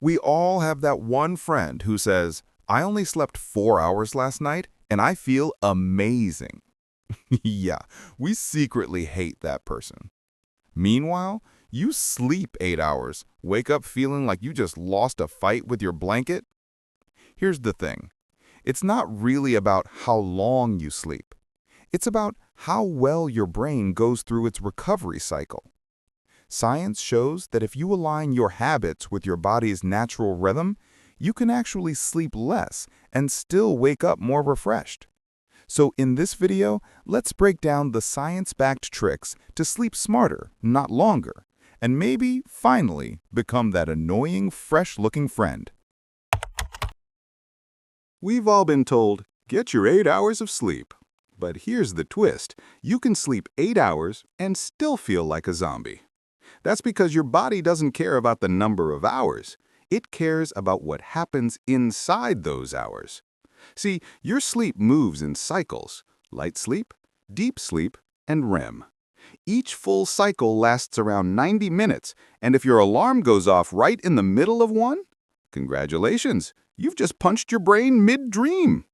We all have that one friend who says, I only slept 4 hours last night and I feel amazing. Yeah, we secretly hate that person. Meanwhile, you sleep 8 hours, wake up feeling like you just lost a fight with your blanket. Here's the thing. It's not really about how long you sleep. It's about how well your brain goes through its recovery cycle. Science shows that if you align your habits with your body's natural rhythm, you can actually sleep less and still wake up more refreshed. So in this video, let's break down the science-backed tricks to sleep smarter, not longer, and maybe, finally, become that annoying, fresh-looking friend. We've all been told, get your 8 hours of sleep. But here's the twist. You can sleep 8 hours and still feel like a zombie. That's because your body doesn't care about the number of hours. It cares about what happens inside those hours. See, your sleep moves in cycles: light sleep, deep sleep, and REM. Each full cycle lasts around 90 minutes, and if your alarm goes off right in the middle of one, congratulations, you've just punched your brain mid-dream.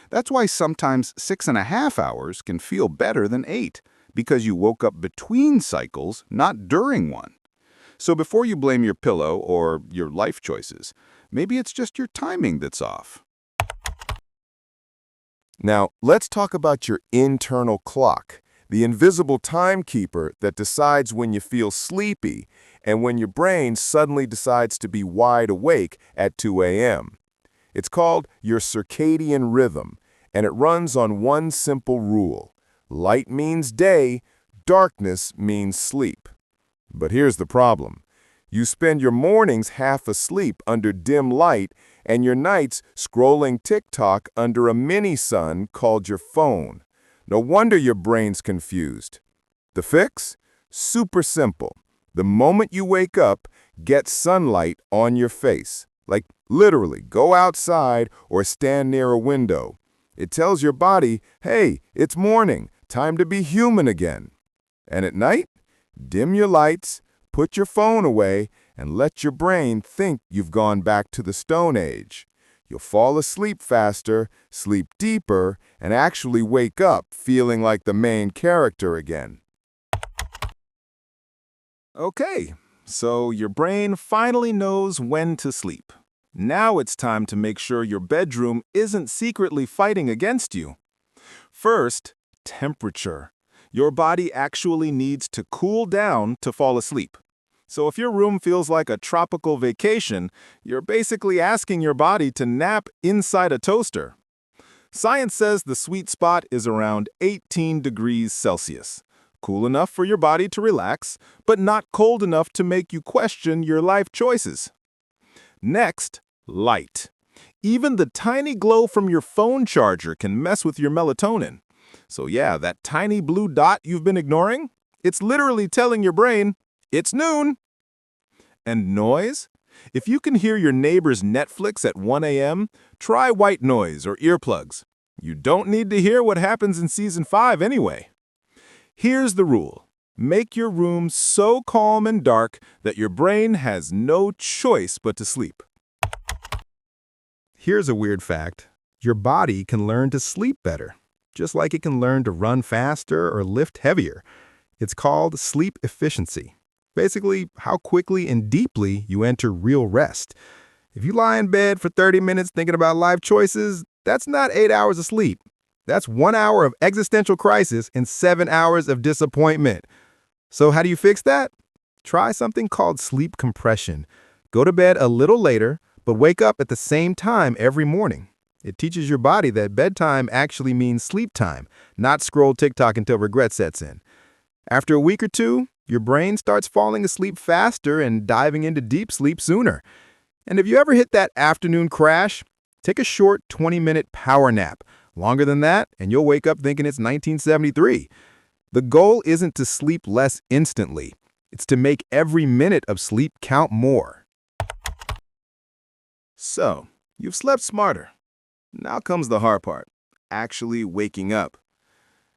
That's why sometimes 6.5 hours can feel better than 8, because you woke up between cycles, not during one. So before you blame your pillow or your life choices, maybe it's just your timing that's off. Now, let's talk about your internal clock, the invisible timekeeper that decides when you feel sleepy and when your brain suddenly decides to be wide awake at 2 a.m. It's called your circadian rhythm, and it runs on one simple rule. Light means day, darkness means sleep. But here's the problem. You spend your mornings half asleep under dim light and your nights scrolling TikTok under a mini-sun called your phone. No wonder your brain's confused. The fix? Super simple. The moment you wake up, get sunlight on your face. Like literally, go outside or stand near a window. It tells your body, hey, it's morning, time to be human again. And at night, dim your lights, put your phone away, and let your brain think you've gone back to the Stone Age. You'll fall asleep faster, sleep deeper, and actually wake up feeling like the main character again. Okay, so your brain finally knows when to sleep. Now it's time to make sure your bedroom isn't secretly fighting against you. First, temperature. Your body actually needs to cool down to fall asleep. So if your room feels like a tropical vacation, you're basically asking your body to nap inside a toaster. Science says the sweet spot is around 18 degrees Celsius. Cool enough for your body to relax, but not cold enough to make you question your life choices. Next, light. Even the tiny glow from your phone charger can mess with your melatonin. So yeah, that tiny blue dot you've been ignoring, it's literally telling your brain, it's noon. And noise? If you can hear your neighbor's Netflix at 1 a.m., try white noise or earplugs. You don't need to hear what happens in season 5 anyway. Here's the rule. Make your room so calm and dark that your brain has no choice but to sleep. Here's a weird fact. Your body can learn to sleep better, just like it can learn to run faster or lift heavier. It's called sleep efficiency. Basically, how quickly and deeply you enter real rest. If you lie in bed for 30 minutes thinking about life choices, that's not 8 hours of sleep. That's 1 hour of existential crisis and 7 hours of disappointment. So how do you fix that? Try something called sleep compression. Go to bed a little later, but wake up at the same time every morning. It teaches your body that bedtime actually means sleep time, not scroll TikTok until regret sets in. After a week or two, your brain starts falling asleep faster and diving into deep sleep sooner. And if you ever hit that afternoon crash, take a short 20-minute power nap. Longer than that, and you'll wake up thinking it's 1973. The goal isn't to sleep less instantly. It's to make every minute of sleep count more. So, you've slept smarter. Now comes the hard part, actually waking up.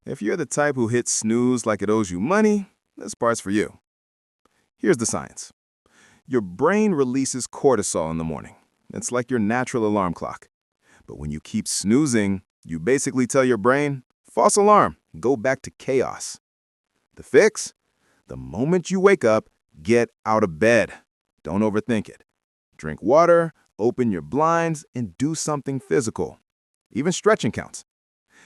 If you're the type who hits snooze like it owes you money, this part's for you. Here's the science. Your brain releases cortisol in the morning. It's like your natural alarm clock. But when you keep snoozing, you basically tell your brain, false alarm, go back to chaos. The fix? The moment you wake up, get out of bed. Don't overthink it. Drink water, open your blinds, and do something physical. Even stretching counts.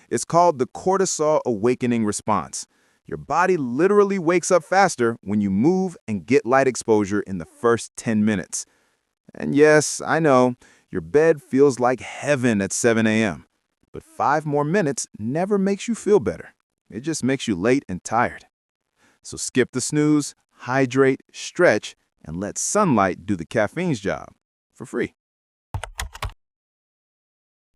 It's called the cortisol awakening response. Your body literally wakes up faster when you move and get light exposure in the first 10 minutes. And yes, I know, your bed feels like heaven at 7 a.m. But 5 more minutes never makes you feel better. It just makes you late and tired. So skip the snooze, hydrate, stretch, and let sunlight do the caffeine's job for free.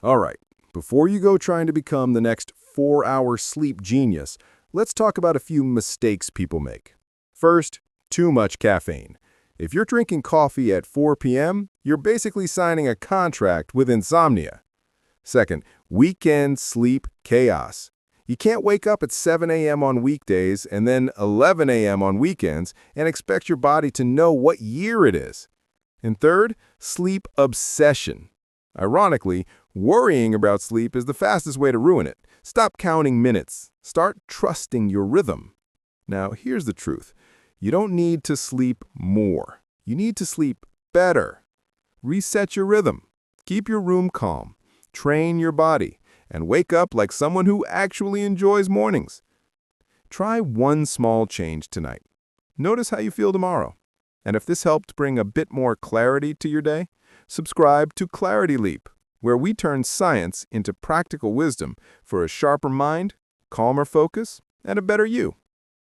All right, before you go trying to become the next 4-hour sleep genius, let's talk about a few mistakes people make. First, too much caffeine. If you're drinking coffee at 4 p.m., you're basically signing a contract with insomnia. Second, weekend sleep chaos. You can't wake up at 7 a.m. on weekdays and then 11 a.m. on weekends and expect your body to know what year it is. And third, sleep obsession. Ironically, worrying about sleep is the fastest way to ruin it. Stop counting minutes. Start trusting your rhythm. Now, here's the truth. You don't need to sleep more. You need to sleep better. Reset your rhythm. Keep your room calm. Train your body. And wake up like someone who actually enjoys mornings. Try one small change tonight. Notice how you feel tomorrow. And if this helped bring a bit more clarity to your day, subscribe to Clarity Leap, where we turn science into practical wisdom for a sharper mind, calmer focus, and a better you.